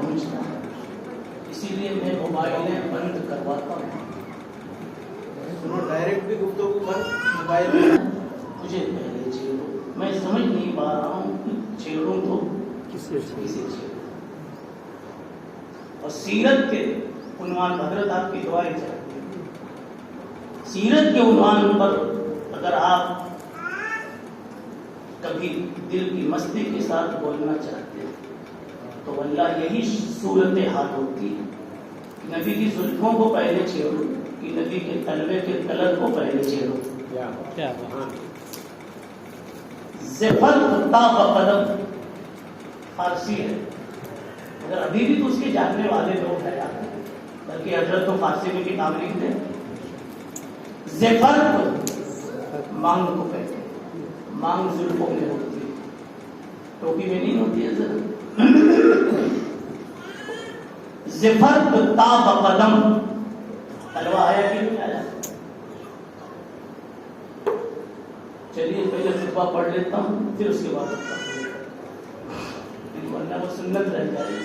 پہنچتا ہے، اسی لیے میں موبائلیں بند کرواتا ہوں. ڈائریکٹ بھی گفتگو بند موبائل میں. مجھے پہلے چھیڑو، میں سمجھ نہیں پا رہا ہوں کہ چھیڑوں تو کسے چھیڑوں. اور سیرت کے عنوان پر حضرت آپ کی دعائیں چاہتی ہیں. سیرت کے عنوان پر اگر آپ کبھی دل کی مستی کے ساتھ بولنا چاہتے ہیں تو واللہ یہی صورت حال ہوتی ہے. نبی کی زلفوں کو پہلے چھیڑو کہ نبی کے تلوے کے کلر کو پہلے چھیڑو. زفر تا قدم فارسی ہے، اگر ابھی بھی تو اس کے جاننے والے لوگ ہیں، بلکہ حضرت تو فارسی میں کتاب لکھتے ہیں. زفر مانگ کو کہتے ہیں، مانگ زلفوں میں ہوتی ہے، ٹوپی میں نہیں ہوتی ہے. زفر تا قدم تلوا آیا کہ نہیں آیا؟ چلیے پہلے خطبہ پڑھ لیتا ہوں پھر اس کے بعد ورنہ وہ سنت رہ جائے گی.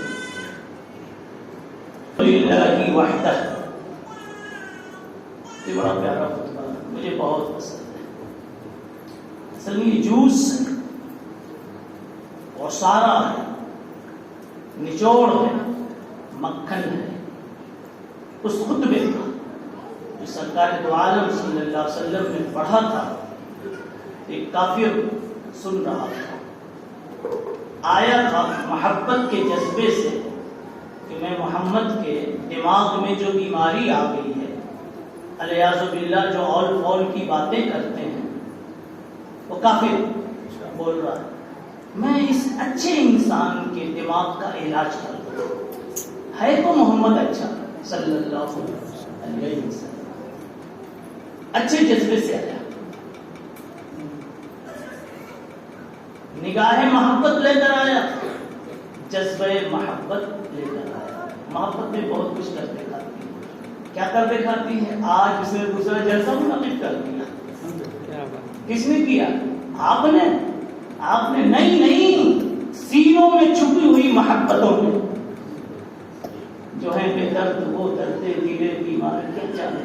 للہ وحدہ، یہ بڑا پیارا خطبہ ہے، مجھے بہت پسند ہے. اصل میں یہ جوس ہے اور سارا ہے، نچوڑ ہے، مکھن ہے اس خطبے کا جو سرکار دو عالم صلی اللہ علیہ وسلم نے پڑھا تھا. ایک کافر سن رہا تھا، آیا تھا محبت کے جذبے سے کہ میں محمد کے دماغ میں جو بیماری آ گئی ہے، الیاذ باللہ، جو اول فول کی باتیں کرتے ہیں، وہ کافر بول رہا ہے میں اس اچھے انسان کے دماغ کا علاج کر دوں. ہے تو محمد اچھا صلی اللہ علیہ وسلم، اچھے جذبے سے آیا، نگاہ محبت لے کر آیا، جذبہ محبت لے کر آیا. محبت میں بہت کچھ کر دکھاتی ہے. کیا کر دکھاتی ہے؟ آج اس نے دوسرا جلسہ منعقد کر دیا. کس نے کیا؟ آپ نے نہیں سینوں میں چھپی ہوئی محبتوں میں جو ہے بے درد وہ دردے دلے بیمار کیا جانے،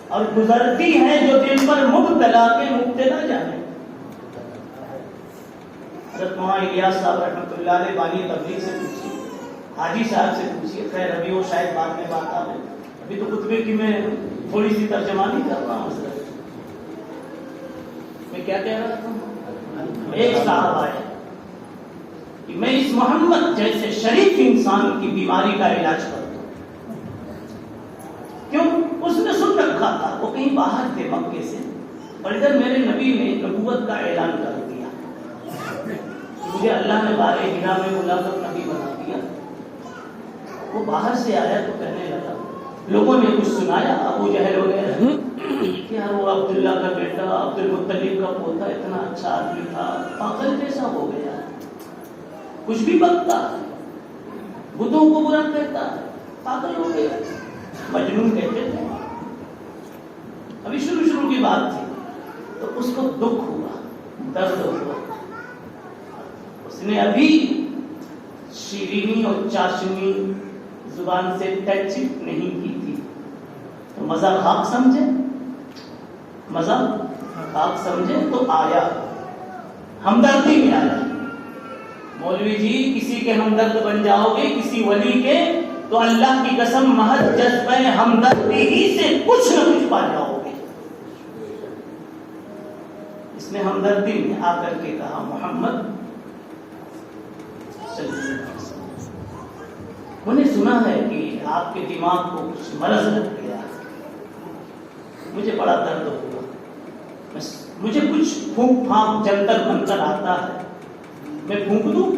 اور گزرتی ہے جو دل پر مبتلا کے مبتلا جانے. حضرت مولانا الیاس صاحب رحمۃ اللہ علیہ بانی تبلیغ سے پوچھیے، حاجی صاحب سے پوچھیے، خیر ابھی وہ شاید بعد میں بات آ گئی، ابھی تو خطبے کی میں تھوڑی سی ترجمہ نہیں کر رہا ہوں. میں کیا کہہ رہا تھا؟ ایک صاحب آئے کہ میں اس محمد جیسے شریف انسان کی بیماری کا علاج کرتا ہوں. کیوں؟ اس نے سن رکھا تھا، وہ کہیں باہر تھے مکے سے، اور ادھر میرے نبی نے نبوت کا اعلان کر دیا، مجھے اللہ نے بارے ہرا میں بلا کر نبی بنا دیا. وہ باہر سے آیا تو کہنے لگا، لوگوں نے کچھ سنایا ابو جہل وغیرہ کہ یار وہ عبداللہ کا بیٹا عبد المطلب کا پوتا اتنا اچھا آدمی تھا، پاگل کیسا ہو گیا، کچھ بھی بکتا، بتوں کو برا کہتا، پاگل ہو گیا، مجنون کہتے تھے. ابھی شروع کی بات تھی تو اس کو دکھ ہوا، درد ہوا. اس نے ابھی شیرینی اور چاشنی زبان سے ٹچ نہیں کی تھی تو مزہ خاک سمجھے تو آیا، ہمدردی میں آیا. مولوی جی کسی کے ہمدرد بن جاؤ گے، کسی ولی کے، تو اللہ کی قسم محض جذبہ ہمدردی ہی سے کچھ نہ کچھ پا جاؤ گے. اس نے ہمدردی میں آ کر کے کہا، محمد میں نے سنا ہے کہ آپ کے دماغ کو کچھ مرض لگ گیا، مجھے بڑا درد ہوا، مجھے کچھ پھونک پھانک جنتر منتر آتا ہے، میں پھونک دوں؟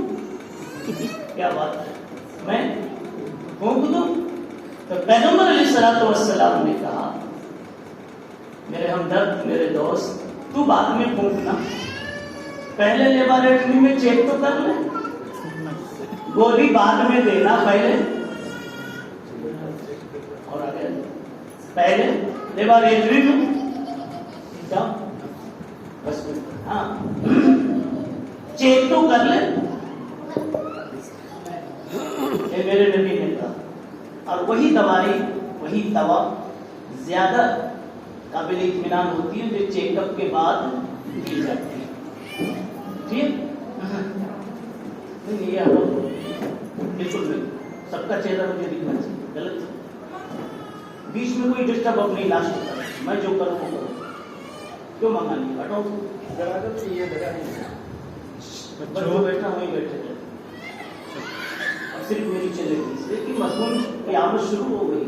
کیا بات ہے، میں پھونک دوں؟ تو پیغمبر علیہ الصلوۃ والسلام نے کہا، میرے ہمدرد، میرے دوست، تو بعد میں پھونکنا، پہلے لیبارٹری میں چیک تو کر لیں، گولی بعد میں دینا، پہلے لیبارٹری میں جاؤ، بس ہاں چیک تو کر لیں. یہ میرے نبی نے کہا. اور وہی دوا زیادہ قابل اطمینان ہوتی ہے جو چیک اپ کے بعد دی جاتی ہے. ٹھیک؟ نہیں یہ بالکل نہیں. سب کا چہرہ مجھے دکھنا چاہیے. غلط بیچ میں کوئی ڈسٹرب اپنی لاش ہوتا ہے. میں جو کروں وہ کروں. کیوں منگا نہیں ہٹاؤ یہ جگہ نہیں ہے. جو بیٹھا وہیں بیٹھے تھے. اب صرف میری چلے گئی لیکن مضمون قیامت شروع ہو گئی.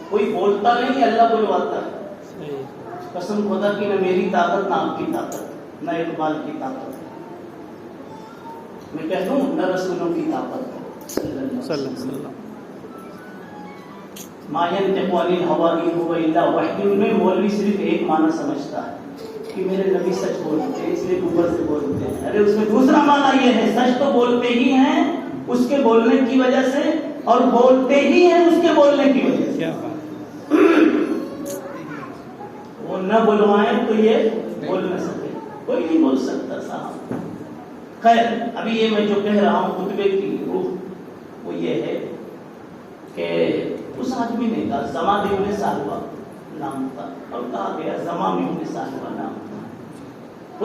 کوئی بولتا نہیں, اللہ بلواتا ہے. قسم خدا کی نہ میری طاقت نہ آپ کی طاقت نہ اقبال کی طاقت. میں کہہ دوں نہ رسولوں کی طاقت. صلی اللہ علیہ وسلم ما ينطق عن الهوى ان هو الا وحی میں مولوی صرف ایک معنی سمجھتا ہے کہ میرے نبی سچ بولتے ہیں اس لیے اوپر سے بولتے ہیں. ارے اس میں دوسرا معنی یہ ہے سچ تو بولتے ہی ہیں اس کے بولنے کی وجہ سے اور بولتے ہی ہیں اس کے بولنے کی وجہ سے. وہ نہ بلوائیں تو یہ بول نہ سکے. کوئی نہیں بول سکتا صاحب. خیر ابھی یہ میں جو کہہ رہا ہوں خطبے کی روح وہ یہ ہے کہ اس آدمی نے کہا زما ابن ثعلبہ نام تھا اور کہا گیا زما ابن ثعلبہ نام تھا.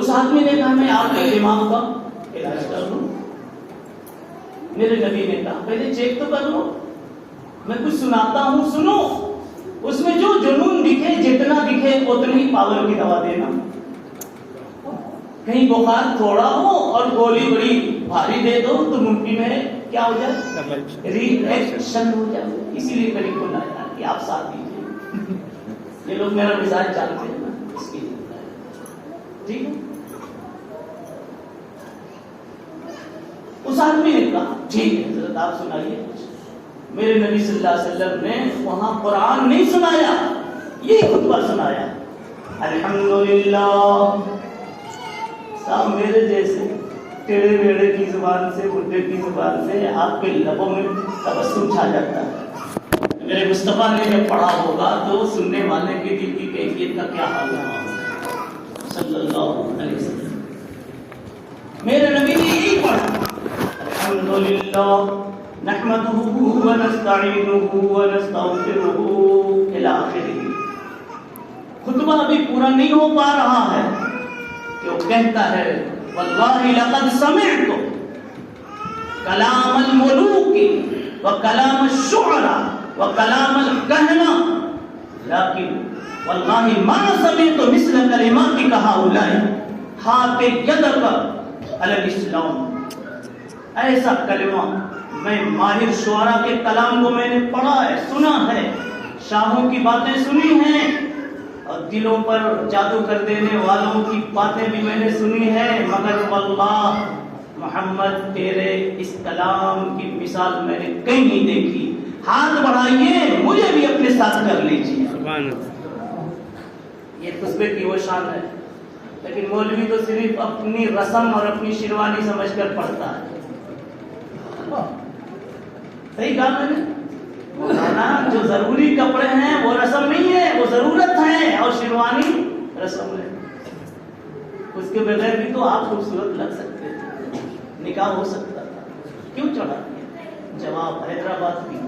اس آدمی نے کہا میں آپ کے دماغ کا علاج کر لوں. میرے نبی نے کہا پہلے چیک تو کر لو. میں کچھ سناتا ہوں سنو. اس میں جو جنون دکھے جتنا دکھے اتنی ہی پاور کی دوا دینا. کہیں بخار تھوڑا ہو اور گولی بڑی بھاری دے دو تو ممکن ہے کیا ہو جائے ری ایکشن ہو جائے. اسی لیے میری کو لایا کہ آپ ساتھ دیجیے. یہ لوگ میرا مزاج جانتے ہیں نا اس کی. ٹھیک ہے. اس آدمی نے کہا ٹھیک ہے حضرت آپ سنائیے. میرے نبی صلی اللہ علیہ وسلم نے وہاں قرآن نہیں سنایا یہ خطبہ سنایا. الحمدللہ. صاحب میرے جیسے ٹیڑے میڑے کی زبان سے بڈھے کی زبان سے آپ کے لبوں میں تبسم چھا جاتا ہے. میرے مصطفیٰ نے جب پڑھا ہوگا تو سننے والے کے دل کی کیفیت کا کیا حال ہوگا. صلی اللہ علیہ وسلم میرے نبی نے یہی پڑھا الحمدللہ نحمده ونستعینه ونستغفره الی آخرہ. خطبہ ابھی پورا نہیں ہو پا رہا ہے کہ وہ کہتا ہے واللہ لقد سمعت کلام الملوک وکلام الشعراء وکلام الکہنہ لیکن واللہ ما سمعت مثل کلماتک ہؤلاء ہاتھ یدک علی الاسلام. ایسا کلمہ میں ماہر شعراء کے کلام کو میں نے پڑھا ہے سنا ہے. شاہوں کی باتیں سنی ہیں اور دلوں پر جادو کر دینے والوں کی باتیں بھی میں نے سنی ہیں مگر واللہ محمد تیرے اس کلام کی مثال میں نے کہیں نہیں دیکھی. ہاتھ بڑھائیے مجھے بھی اپنے ساتھ کر لیجیے. یہ خطبے کی وہ شان ہے. لیکن مولوی تو صرف اپنی رسم اور اپنی شیروانی سمجھ کر پڑھتا ہے. صحیح کہا میں نے. مولانا جو ضروری کپڑے ہیں وہ رسم نہیں ہے وہ ضرورت ہے اور شیروانی رسم ہے. اس کے بغیر بھی تو آپ خوبصورت لگ سکتے تھے. نکاح ہو سکتا تھا. کیوں چڑھا دیا؟ جواب حیدرآباد کی